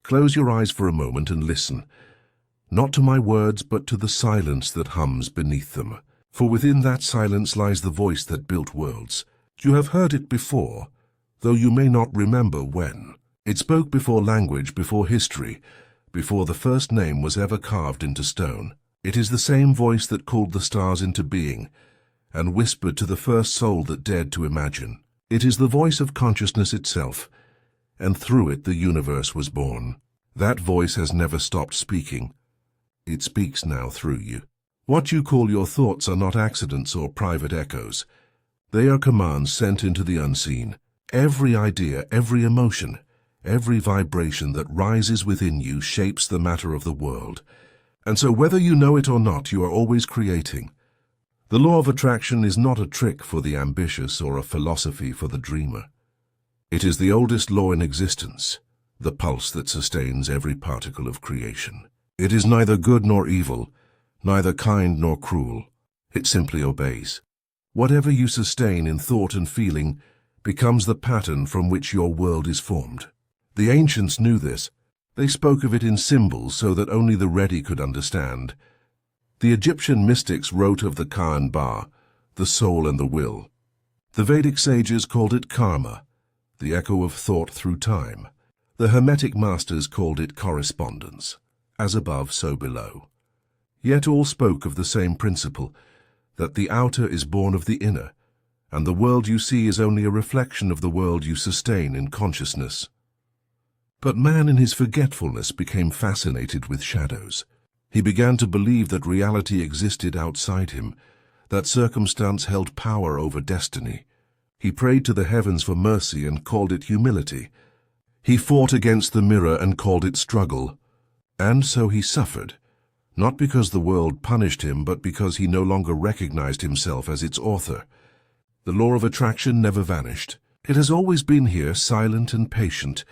Close your eyes for a moment and listen, not to my words but to the silence that hums beneath them. For within that silence lies the voice that built worlds. You have heard it before, though you may not remember when. It spoke before language, before history, before the first name was ever carved into stone. It is the same voice that called the stars into being and whispered to the first soul that dared to imagine. It is the voice of consciousness itself, and through it the universe was born. That voice has never stopped speaking. It speaks now through you. What you call your thoughts are not accidents or private echoes. They are commands sent into the unseen. Every idea, every emotion, every vibration that rises within you shapes the matter of the world. And so whether you know it or not, you are always creating. The law of attraction is not a trick for the ambitious or a philosophy for the dreamer. It is the oldest law in existence, the pulse that sustains every particle of creation. It is neither good nor evil, neither kind nor cruel. It simply obeys. Whatever you sustain in thought and feeling becomes the pattern from which your world is formed. The ancients knew this. They spoke of it in symbols so that only the ready could understand. The Egyptian mystics wrote of the Ka and Ba, the soul and the will. The Vedic sages called it karma, the echo of thought through time. The Hermetic masters called it correspondence, as above, so below. Yet all spoke of the same principle, that the outer is born of the inner, and the world you see is only a reflection of the world you sustain in consciousness. But man in his forgetfulness became fascinated with shadows. He began to believe that reality existed outside him, that circumstance held power over destiny. He prayed to the heavens for mercy and called it humility. He fought against the mirror and called it struggle. And so he suffered, not because the world punished him, but because he no longer recognized himself as its author. The law of attraction never vanished. It has always been here, silent and patient,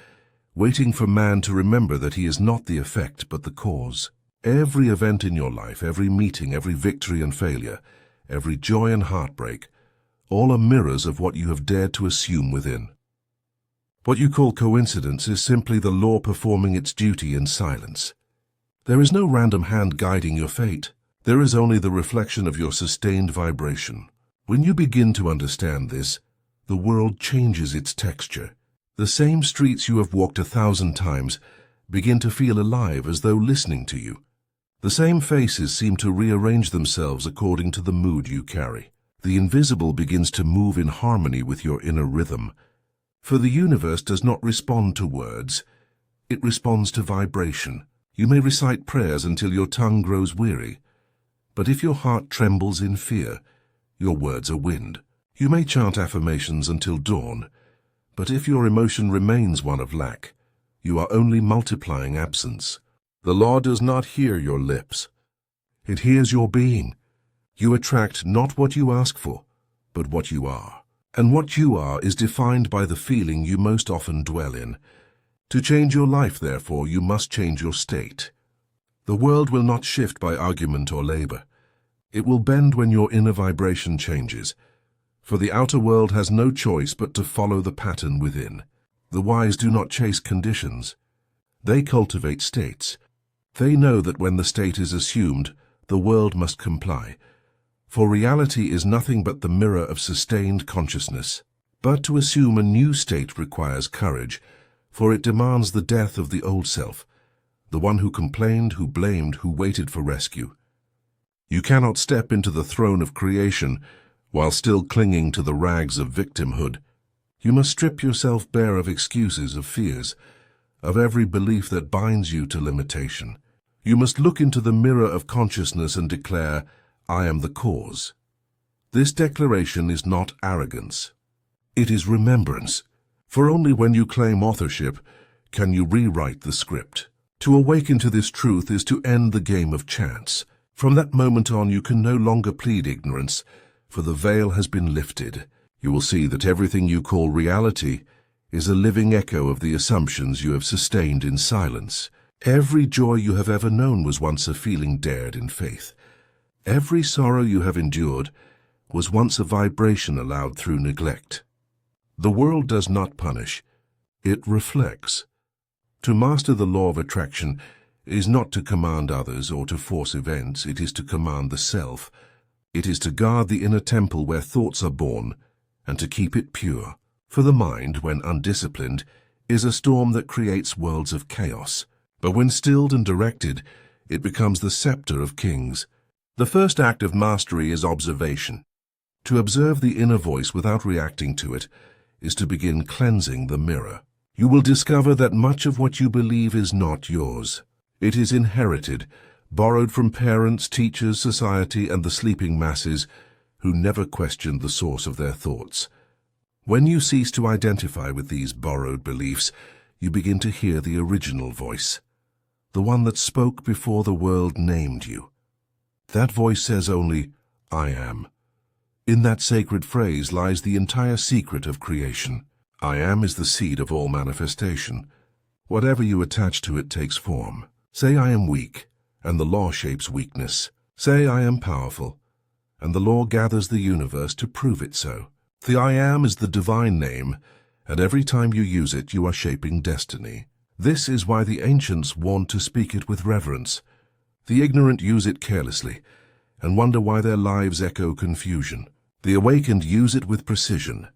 waiting for man to remember that he is not the effect but the cause. Every event in your life, every meeting, every victory and failure, every joy and heartbreak, all are mirrors of what you have dared to assume within. What you call coincidence is simply the law performing its duty in silence. There is no random hand guiding your fate. There is only the reflection of your sustained vibration. When you begin to understand this, the world changes its texture. The same streets you have walked 1,000 times begin to feel alive as though listening to you. The same faces seem to rearrange themselves according to the mood you carry. The invisible begins to move in harmony with your inner rhythm. For the universe does not respond to words, it responds to vibration. You may recite prayers until your tongue grows weary, but if your heart trembles in fear, your words are wind. You may chant affirmations until dawn, but if your emotion remains one of lack, you are only multiplying absence. The law does not hear your lips. It hears your being. You attract not what you ask for, but what you are. And what you are is defined by the feeling you most often dwell in. To change your life, therefore, you must change your state. The world will not shift by argument or labor. It will bend when your inner vibration changes, for the outer world has no choice but to follow the pattern within. The wise do not chase conditions. They cultivate states. They know that when the state is assumed, the world must comply. For reality is nothing but the mirror of sustained consciousness. But to assume a new state requires courage, for it demands the death of the old self, the one who complained, who blamed, who waited for rescue. You cannot step into the throne of creation while still clinging to the rags of victimhood. You must strip yourself bare of excuses, of fears, of every belief that binds you to limitation. You must look into the mirror of consciousness and declare, I am the cause. This declaration is not arrogance. It is remembrance. For only when you claim authorship can you rewrite the script. To awaken to this truth is to end the game of chance. From that moment on, you can no longer plead ignorance, for the veil has been lifted. You will see that everything you call reality is a living echo of the assumptions you have sustained in silence. Every joy you have ever known was once a feeling dared in faith. Every sorrow you have endured was once a vibration allowed through neglect. The world does not punish, it reflects. To master the law of attraction is not to command others or to force events, it is to command the self. It is to guard the inner temple where thoughts are born and to keep it pure. For the mind, when undisciplined, is a storm that creates worlds of chaos. But when stilled and directed, it becomes the scepter of kings. The first act of mastery is observation. To observe the inner voice without reacting to it is to begin cleansing the mirror. You will discover that much of what you believe is not yours. It is inherited, borrowed from parents, teachers, society, and the sleeping masses who never questioned the source of their thoughts. When you cease to identify with these borrowed beliefs, you begin to hear the original voice, the one that spoke before the world named you. That voice says only, "I am." In that sacred phrase lies the entire secret of creation. I am is the seed of all manifestation. Whatever you attach to it takes form. Say I am weak, and the law shapes weakness. Say I am powerful, and the law gathers the universe to prove it so. The I am is the divine name, and every time you use it, you are shaping destiny. This is why the ancients warned to speak it with reverence. The ignorant use it carelessly, and wonder why their lives echo confusion. The awakened use it with precision,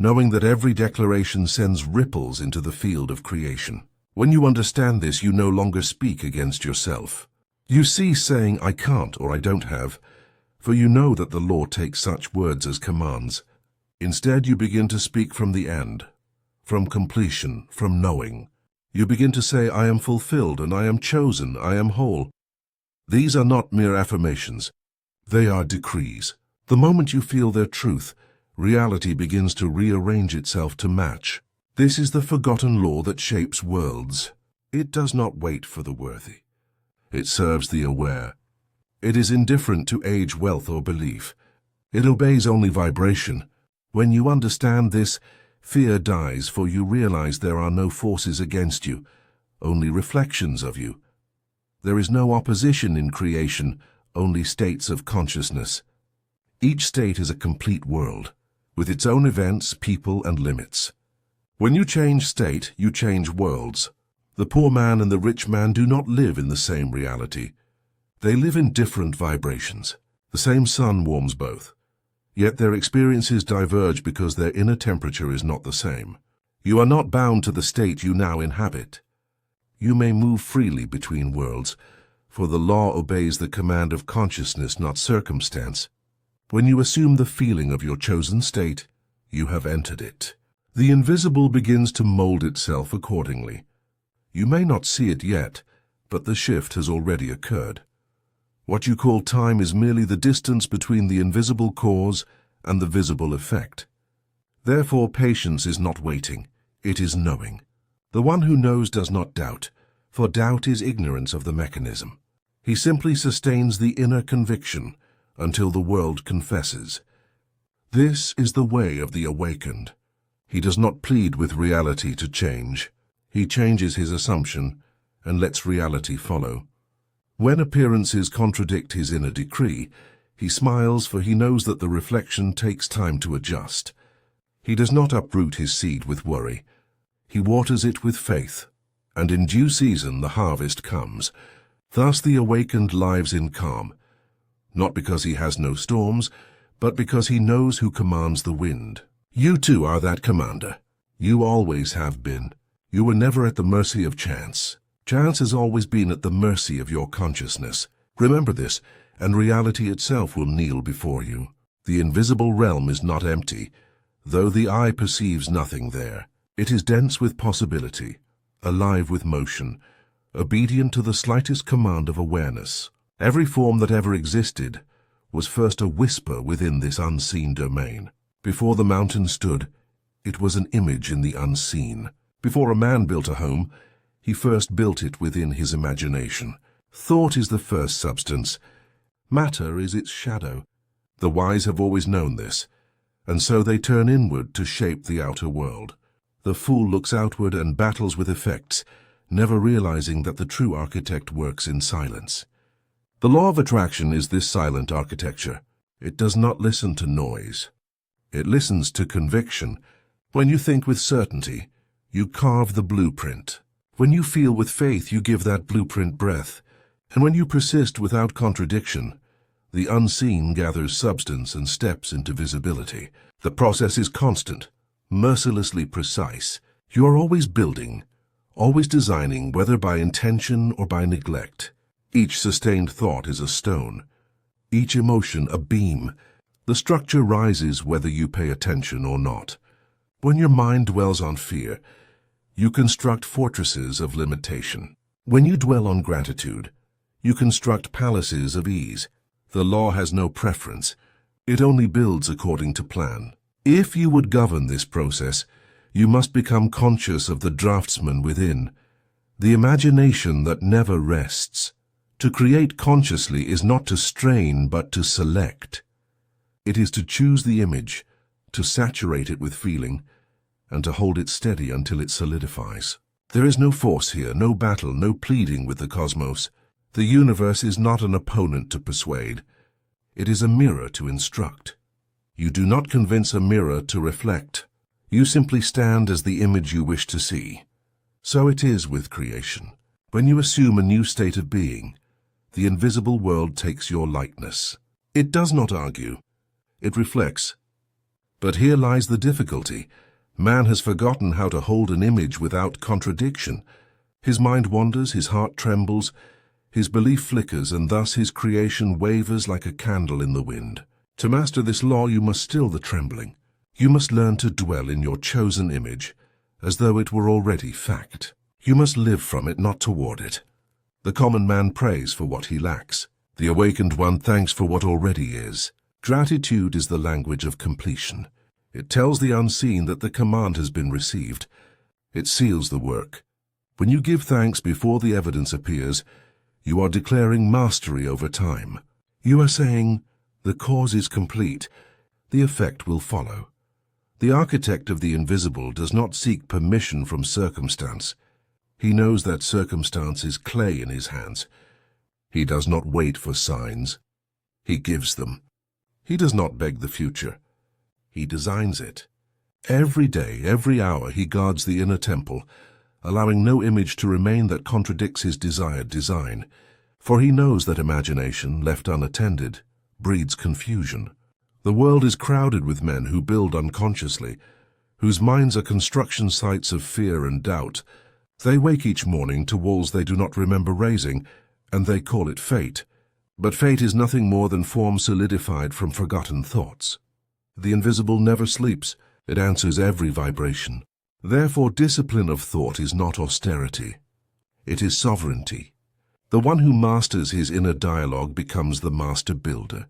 knowing that every declaration sends ripples into the field of creation. When you understand this, you no longer speak against yourself. You cease saying, "I can't" or "I don't have," for you know that the law takes such words as commands. Instead, you begin to speak from the end, from completion, from knowing. You begin to say, "I am fulfilled, and I am chosen, I am whole." These are not mere affirmations. They are decrees. The moment you feel their truth, reality begins to rearrange itself to match. This is the forgotten law that shapes worlds. It does not wait for the worthy. It serves the aware. It is indifferent to age, wealth, or belief. It obeys only vibration. When you understand this, fear dies, for you realize there are no forces against you, only reflections of you. There is no opposition in creation, only states of consciousness. Each state is a complete world, with its own events, people, and limits. When you change state, you change worlds. The poor man and the rich man do not live in the same reality. They live in different vibrations. The same sun warms both. Yet their experiences diverge because their inner temperature is not the same. You are not bound to the state you now inhabit. You may move freely between worlds, for the law obeys the command of consciousness, not circumstance. When you assume the feeling of your chosen state, you have entered it. The invisible begins to mold itself accordingly. You may not see it yet, but the shift has already occurred. What you call time is merely the distance between the invisible cause and the visible effect. Therefore, patience is not waiting, it is knowing. The one who knows does not doubt, for doubt is ignorance of the mechanism. He simply sustains the inner conviction until the world confesses. This is the way of the awakened. He does not plead with reality to change. He changes his assumption and lets reality follow. When appearances contradict his inner decree, he smiles, for he knows that the reflection takes time to adjust. He does not uproot his seed with worry. He waters it with faith, and in due season the harvest comes. Thus the awakened lives in calm, not because he has no storms, but because he knows who commands the wind. You too are that commander. You always have been. You were never at the mercy of chance. Chance has always been at the mercy of your consciousness. Remember this, and reality itself will kneel before you. The invisible realm is not empty, though the eye perceives nothing there. It is dense with possibility, alive with motion, obedient to the slightest command of awareness. Every form that ever existed was first a whisper within this unseen domain. Before the mountain stood, it was an image in the unseen. Before a man built a home, he first built it within his imagination. Thought is the first substance. Matter is its shadow. The wise have always known this, and so they turn inward to shape the outer world. The fool looks outward and battles with effects, never realizing that the true architect works in silence. The law of attraction is this silent architecture. It does not listen to noise. It listens to conviction. When you think with certainty, you carve the blueprint. When you feel with faith, you give that blueprint breath. And when you persist without contradiction, the unseen gathers substance and steps into visibility. The process is constant, mercilessly precise. You are always building, always designing, whether by intention or by neglect. Each sustained thought is a stone, each emotion a beam. The structure rises whether you pay attention or not. When your mind dwells on fear, you construct fortresses of limitation. When you dwell on gratitude, you construct palaces of ease. The law has no preference. It only builds according to plan. If you would govern this process, you must become conscious of the draftsman within, the imagination that never rests. To create consciously is not to strain, but to select. It is to choose the image, to saturate it with feeling, and to hold it steady until it solidifies. There is no force here, no battle, no pleading with the cosmos. The universe is not an opponent to persuade. It is a mirror to instruct. You do not convince a mirror to reflect. You simply stand as the image you wish to see. So it is with creation. When you assume a new state of being, the invisible world takes your likeness. It does not argue. It reflects. But here lies the difficulty. Man has forgotten how to hold an image without contradiction. His mind wanders, his heart trembles, his belief flickers, and thus his creation wavers like a candle in the wind. To master this law, you must still the trembling. You must learn to dwell in your chosen image, as though it were already fact. You must live from it, not toward it. The common man prays for what he lacks. The awakened one thanks for what already is. Gratitude is the language of completion. It tells the unseen that the command has been received. It seals the work. When you give thanks before the evidence appears, you are declaring mastery over time. You are saying, the cause is complete. The effect will follow. The architect of the invisible does not seek permission from circumstance. He knows that circumstance is clay in his hands. He does not wait for signs. He gives them. He does not beg the future. He designs it. Every day, every hour, he guards the inner temple, allowing no image to remain that contradicts his desired design. For he knows that imagination, left unattended, breeds confusion. The world is crowded with men who build unconsciously, whose minds are construction sites of fear and doubt. They wake each morning to walls they do not remember raising, and they call it fate. But fate is nothing more than form solidified from forgotten thoughts. The invisible never sleeps. It answers every vibration. Therefore, discipline of thought is not austerity. It is sovereignty. The one who masters his inner dialogue becomes the master builder.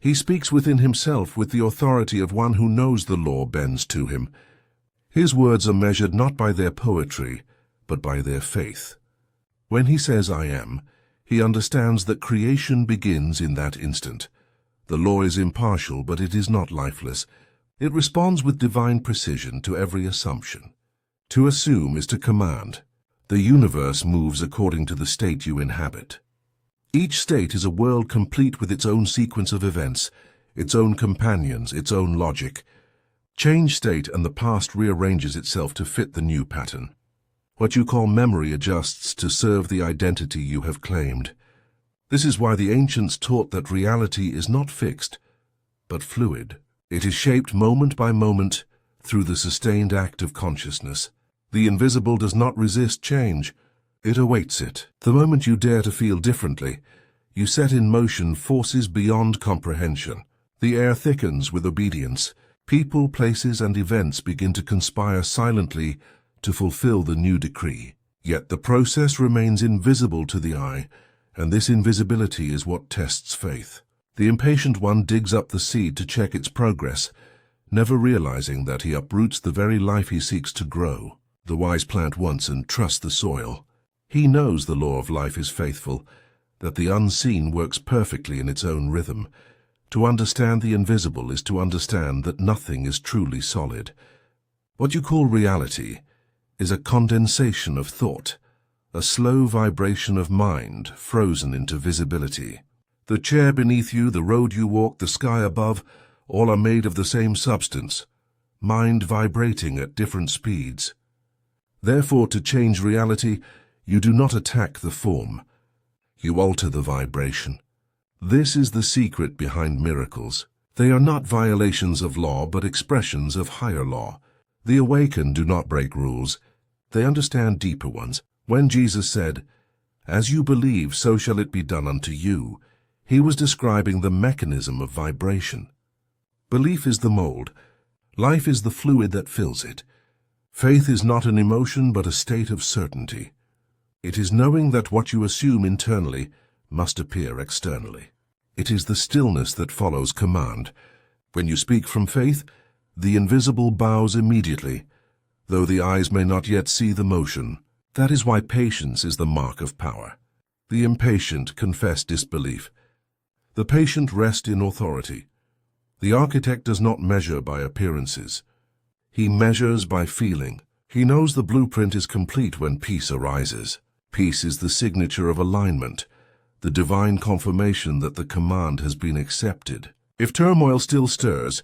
He speaks within himself with the authority of one who knows the law bends to him. His words are measured not by their poetry, but by their faith. When he says, I am, he understands that creation begins in that instant. The law is impartial, but it is not lifeless. It responds with divine precision to every assumption. To assume is to command. The universe moves according to the state you inhabit. Each state is a world complete with its own sequence of events, its own companions, its own logic. Change state and the past rearranges itself to fit the new pattern. What you call memory adjusts to serve the identity you have claimed. This is why the ancients taught that reality is not fixed, but fluid. It is shaped moment by moment through the sustained act of consciousness. The invisible does not resist change. It awaits it. The moment you dare to feel differently, you set in motion forces beyond comprehension. The air thickens with obedience. People, places, and events begin to conspire silently to fulfill the new decree. Yet the process remains invisible to the eye, and this invisibility is what tests faith. The impatient one digs up the seed to check its progress, never realizing that he uproots the very life he seeks to grow. The wise plant once and trust the soil. He knows the law of life is faithful, that the unseen works perfectly in its own rhythm. To understand the invisible is to understand that nothing is truly solid. What you call reality is a condensation of thought, a slow vibration of mind frozen into visibility. The chair beneath you, the road you walk, the sky above, all are made of the same substance, mind vibrating at different speeds. Therefore, to change reality, you do not attack the form. You alter the vibration. This is the secret behind miracles. They are not violations of law, but expressions of higher law. The awakened do not break rules. They understand deeper ones. When Jesus said, "As you believe, so shall it be done unto you," he was describing the mechanism of vibration. Belief is the mold. Life is the fluid that fills it. Faith is not an emotion, but a state of certainty. It is knowing that what you assume internally must appear externally. It is the stillness that follows command. When you speak from faith, the invisible bows immediately, though the eyes may not yet see the motion. That is why patience is the mark of power. The impatient confess disbelief. The patient rest in authority. The architect does not measure by appearances. He measures by feeling. He knows the blueprint is complete when peace arises. Peace is the signature of alignment, the divine confirmation that the command has been accepted. If turmoil still stirs,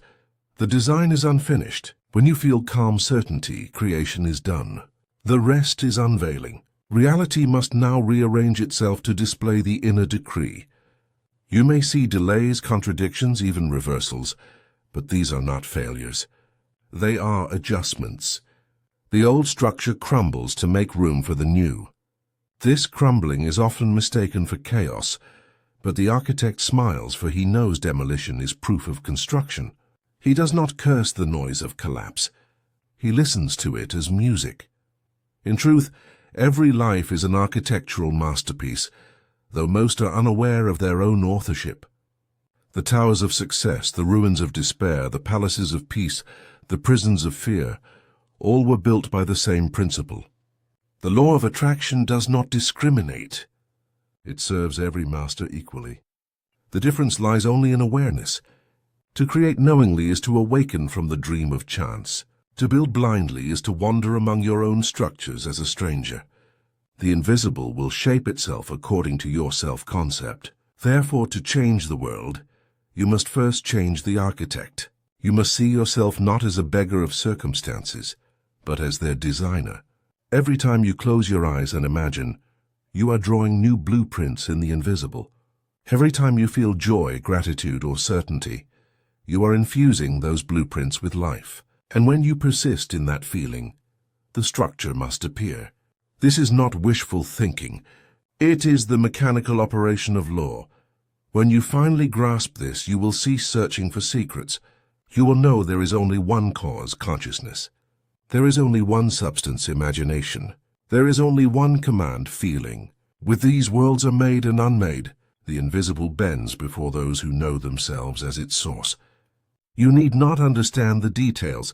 the design is unfinished. When you feel calm certainty, creation is done. The rest is unveiling. Reality must now rearrange itself to display the inner decree. You may see delays, contradictions, even reversals, but these are not failures. They are adjustments. The old structure crumbles to make room for the new. This crumbling is often mistaken for chaos, but the architect smiles, for he knows demolition is proof of construction. He does not curse the noise of collapse. He listens to it as music. In truth, every life is an architectural masterpiece, though most are unaware of their own authorship. The towers of success, the ruins of despair, the palaces of peace, the prisons of fear, all were built by the same principle. The law of attraction does not discriminate. It serves every master equally. The difference lies only in awareness. To create knowingly is to awaken from the dream of chance. To build blindly is to wander among your own structures as a stranger. The invisible will shape itself according to your self-concept. Therefore, to change the world, you must first change the architect. You must see yourself not as a beggar of circumstances, but as their designer. Every time you close your eyes and imagine, you are drawing new blueprints in the invisible. Every time you feel joy, gratitude, or certainty, you are infusing those blueprints with life. And when you persist in that feeling, the structure must appear. This is not wishful thinking. It is the mechanical operation of law. When you finally grasp this, you will cease searching for secrets. You will know there is only one cause, consciousness. There is only one substance, imagination. There is only one command, feeling. With these, worlds are made and unmade. The invisible bends before those who know themselves as its source. You need not understand the details.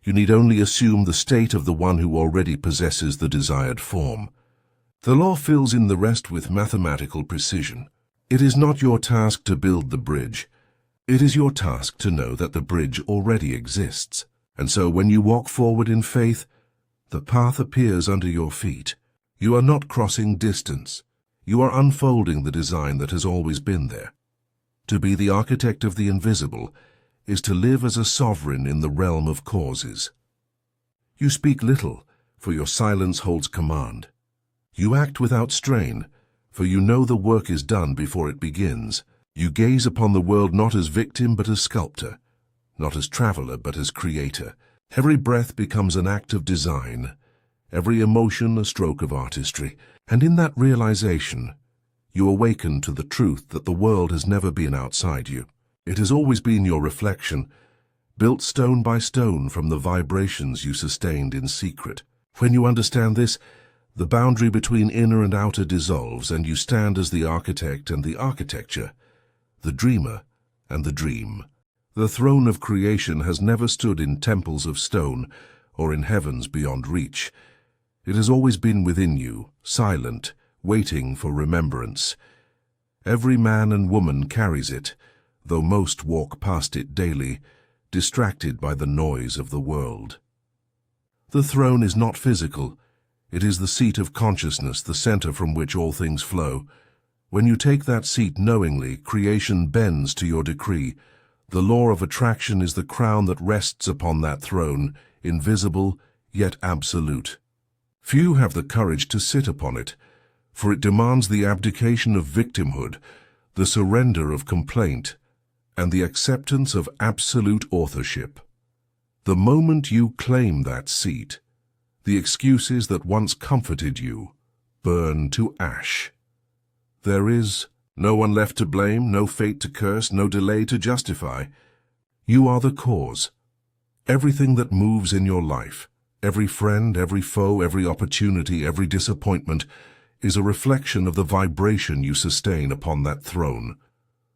You need only assume the state of the one who already possesses the desired form. The law fills in the rest with mathematical precision. It is not your task to build the bridge. It is your task to know that the bridge already exists. And so when you walk forward in faith, the path appears under your feet. You are not crossing distance. You are unfolding the design that has always been there. To be the architect of the invisible is to live as a sovereign in the realm of causes. You speak little, for your silence holds command. You act without strain, for you know the work is done before it begins. You gaze upon the world not as victim but as sculptor, not as traveler but as creator. Every breath becomes an act of design, every emotion a stroke of artistry, and in that realization, you awaken to the truth that the world has never been outside you. It has always been your reflection, built stone by stone from the vibrations you sustained in secret. When you understand this, the boundary between inner and outer dissolves, and you stand as the architect and the architecture, the dreamer and the dream. The throne of creation has never stood in temples of stone or in heavens beyond reach. It has always been within you, silent, waiting for remembrance. Every man and woman carries it, though most walk past it daily, distracted by the noise of the world. The throne is not physical. It is the seat of consciousness, the center from which all things flow. When you take that seat knowingly, creation bends to your decree. The law of attraction is the crown that rests upon that throne, invisible yet absolute. Few have the courage to sit upon it, for it demands the abdication of victimhood, the surrender of complaint, and the acceptance of absolute authorship. The moment you claim that seat, the excuses that once comforted you burn to ash. There is no one left to blame, no fate to curse, no delay to justify. You are the cause. Everything that moves in your life, every friend, every foe, every opportunity, every disappointment, is a reflection of the vibration you sustain upon that throne.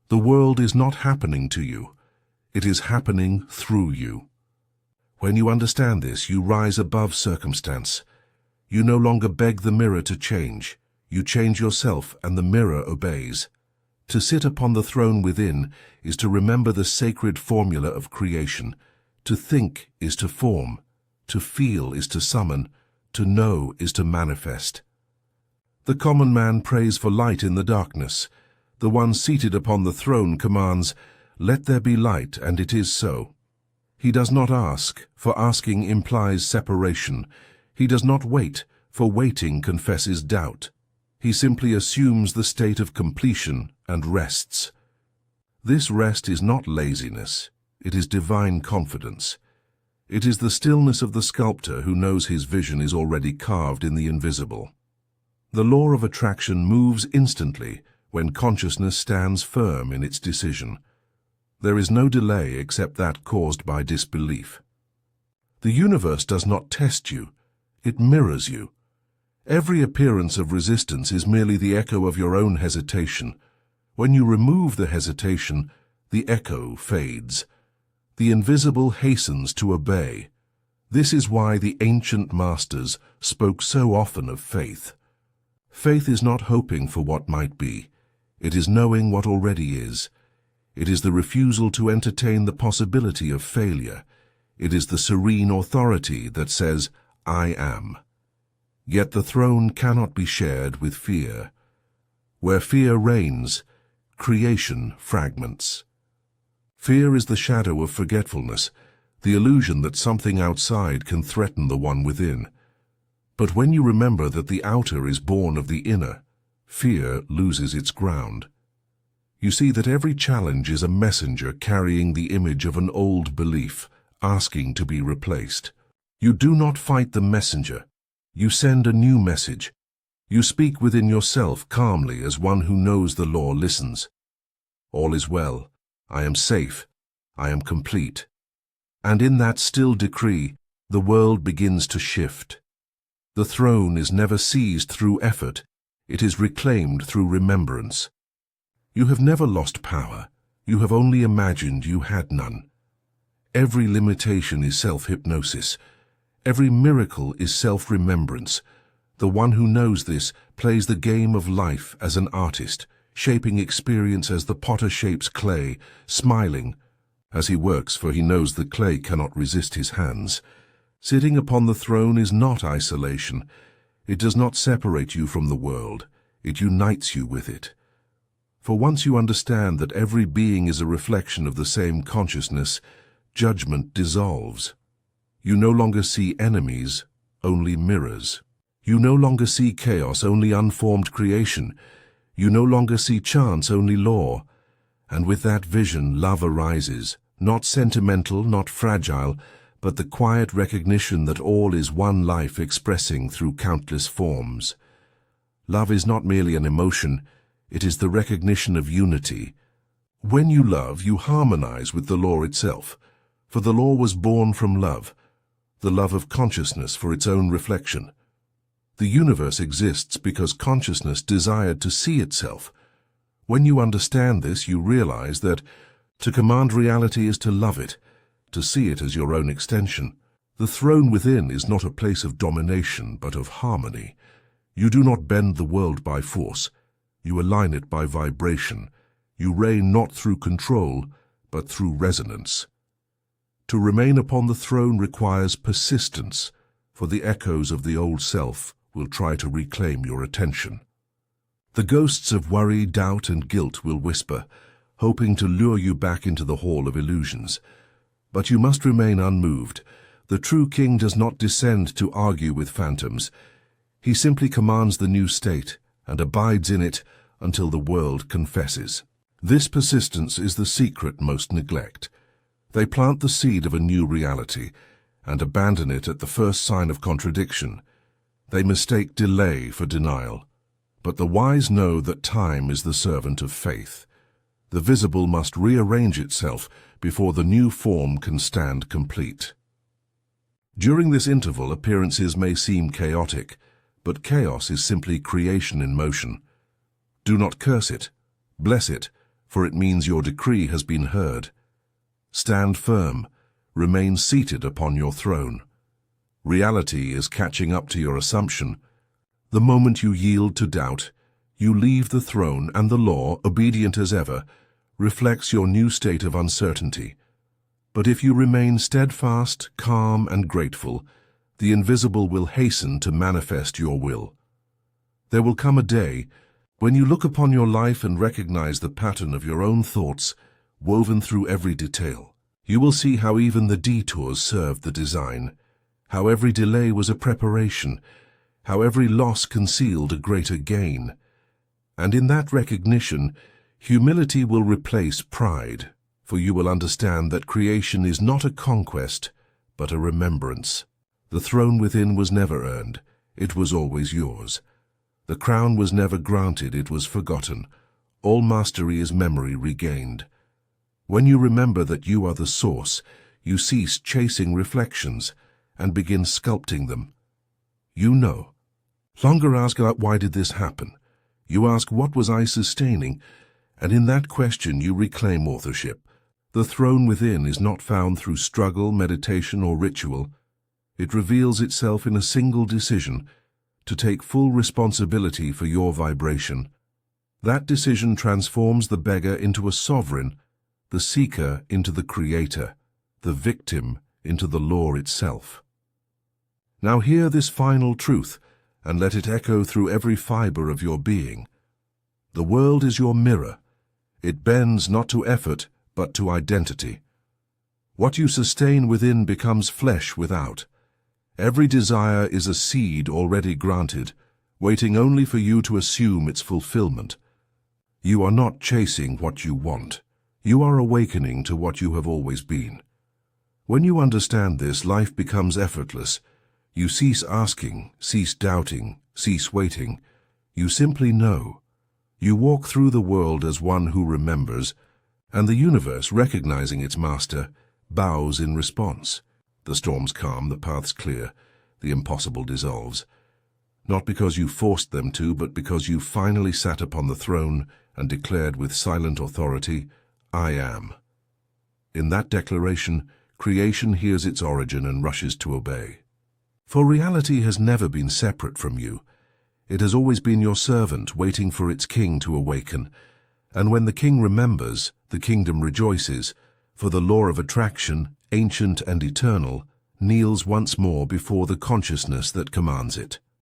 The world is not happening to you. It is happening through you. When you understand this, you rise above circumstance. You no longer beg the mirror to change. You change yourself, and the mirror obeys. To sit upon the throne within is to remember the sacred formula of creation. To think is to form. To feel is to summon. To know is to manifest. The common man prays for light in the darkness. The one seated upon the throne commands, "Let there be light," and it is so. He does not ask, for asking implies separation. He does not wait, for waiting confesses doubt. He simply assumes the state of completion and rests. This rest is not laziness, it is divine confidence. It is the stillness of the sculptor who knows his vision is already carved in the invisible. The law of attraction moves instantly when consciousness stands firm in its decision. There is no delay except that caused by disbelief. The universe does not test you, it mirrors you. Every appearance of resistance is merely the echo of your own hesitation. When you remove the hesitation, the echo fades. The invisible hastens to obey. This is why the ancient masters spoke so often of faith. Faith is not hoping for what might be. It is knowing what already is. It is the refusal to entertain the possibility of failure. It is the serene authority that says, "I am." Yet the throne cannot be shared with fear. Where fear reigns, creation fragments. Fear is the shadow of forgetfulness, the illusion that something outside can threaten the one within. But when you remember that the outer is born of the inner, fear loses its ground. You see that every challenge is a messenger carrying the image of an old belief, asking to be replaced. You do not fight the messenger. You send a new message. You speak within yourself calmly as one who knows the law listens. All is well. I am safe. I am complete. And in that still decree, the world begins to shift. The throne is never seized through effort. It is reclaimed through remembrance. You have never lost power. You have only imagined you had none. Every limitation is self-hypnosis. Every miracle is self-remembrance. The one who knows this plays the game of life as an artist, shaping experience as the potter shapes clay, smiling as he works, for he knows the clay cannot resist his hands. Sitting upon the throne is not isolation. It does not separate you from the world. It unites you with it. For once you understand that every being is a reflection of the same consciousness, judgment dissolves. You no longer see enemies, only mirrors. You no longer see chaos, only unformed creation. You no longer see chance, only law. And with that vision, love arises, not sentimental, not fragile, but the quiet recognition that all is one life expressing through countless forms. Love is not merely an emotion, it is the recognition of unity. When you love, you harmonize with the law itself, for the law was born from love, the love of consciousness for its own reflection. The universe exists because consciousness desired to see itself. When you understand this, you realize that to command reality is to love it, to see it as your own extension. The throne within is not a place of domination, but of harmony. You do not bend the world by force. You align it by vibration. You reign not through control, but through resonance. To remain upon the throne requires persistence, for the echoes of the old self will try to reclaim your attention. The ghosts of worry, doubt, and guilt will whisper, hoping to lure you back into the hall of illusions. But you must remain unmoved. The true king does not descend to argue with phantoms. He simply commands the new state and abides in it until the world confesses. This persistence is the secret most neglect. They plant the seed of a new reality and abandon it at the first sign of contradiction. They mistake delay for denial. But the wise know that time is the servant of faith. The visible must rearrange itself before the new form can stand complete. During this interval, appearances may seem chaotic, but chaos is simply creation in motion. Do not curse it, bless it, for it means your decree has been heard. Stand firm, remain seated upon your throne. Reality is catching up to your assumption. The moment you yield to doubt, you leave the throne, and the law, obedient as ever, reflects your new state of uncertainty. But if you remain steadfast, calm, and grateful, the invisible will hasten to manifest your will. There will come a day when you look upon your life and recognize the pattern of your own thoughts woven through every detail. You will see how even the detours served the design, how every delay was a preparation, how every loss concealed a greater gain. And in that recognition, humility will replace pride, for you will understand that creation is not a conquest, but a remembrance. The throne within was never earned, it was always yours. The crown was never granted, it was forgotten. All mastery is memory regained. When you remember that you are the source, you cease chasing reflections and begin sculpting them. You know. Longer ask, why did this happen? You ask, what was I sustaining? And in that question you reclaim authorship. The throne within is not found through struggle, meditation, or ritual. It reveals itself in a single decision, to take full responsibility for your vibration. That decision transforms the beggar into a sovereign, the seeker into the creator, the victim into the law itself. Now hear this final truth, and let it echo through every fiber of your being. The world is your mirror. It bends not to effort, but to identity. What you sustain within becomes flesh without. Every desire is a seed already granted, waiting only for you to assume its fulfillment. You are not chasing what you want. You are awakening to what you have always been. When you understand this, life becomes effortless. You cease asking, cease doubting, cease waiting. You simply know. You walk through the world as one who remembers, and the universe, recognizing its master, bows in response. The storms calm, the paths clear, the impossible dissolves. Not because you forced them to, but because you finally sat upon the throne and declared with silent authority, I am. In that declaration, creation hears its origin and rushes to obey. For reality has never been separate from you. It has always been your servant, waiting for its king to awaken. And when the king remembers, the kingdom rejoices, for the law of attraction, ancient and eternal, kneels once more before the consciousness that commands it.